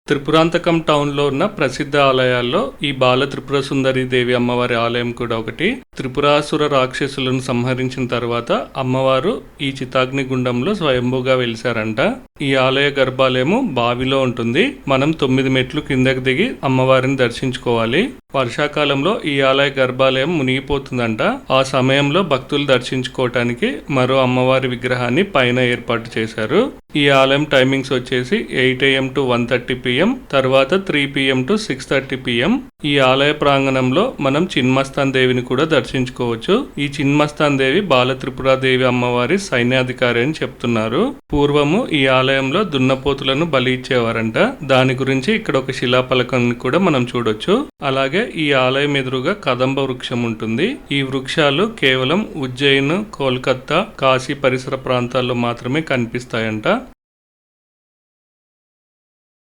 త్రిపురాంతకం టౌన్లో ఉన్న ప్రసిద్ధ ఆలయాల్లో ఈ బాల త్రిపుర సుందరి దేవి అమ్మవారి ఆలయం కూడా ఒకటి. త్రిపురాసుర రాక్షసులను సంహరించిన తర్వాత అమ్మవారు ఈ చితాగ్ని గుండంలో స్వయంభూగా వెలిశారంట. ఈ ఆలయ గర్భాలయము బావిలో ఉంటుంది. మనం 9 మెట్లు కిందకి దిగి అమ్మవారిని దర్శించుకోవాలి. వర్షాకాలంలో ఈ ఆలయ గర్భాలయం మునిగిపోతుందంట. ఆ సమయంలో భక్తులు దర్శించుకోవటానికి మరో అమ్మవారి విగ్రహాన్ని పైన ఏర్పాటు చేశారు. ఈ ఆలయం టైమింగ్స్ వచ్చేసి 8 AM to 1:30 PM, తర్వాత 3 PM to 6:30 PM. ఈ ఆలయ ప్రాంగణంలో మనం చిన్మస్తాన్ దేవిని కూడా దర్శించుకోవచ్చు. ఈ చిన్మస్తాన్ దేవి బాల త్రిపురాదేవి అమ్మవారి సైన్యాధికారి అని చెప్తున్నారు. పూర్వము ఈ ఆలయంలో దున్నపోతులను బలి ఇచ్చేవారంట. దాని గురించి ఇక్కడ ఒక శిలాఫలకాన్ని కూడా మనం చూడొచ్చు. అలాగే ఈ ఆలయం ఎదురుగా కదంబ వృక్షం ఉంటుంది. ఈ వృక్షాలు కేవలం ఉజ్జయిన్, కోల్కత్తా, కాశీ పరిసర ప్రాంతాల్లో మాత్రమే కనిపిస్తాయంట.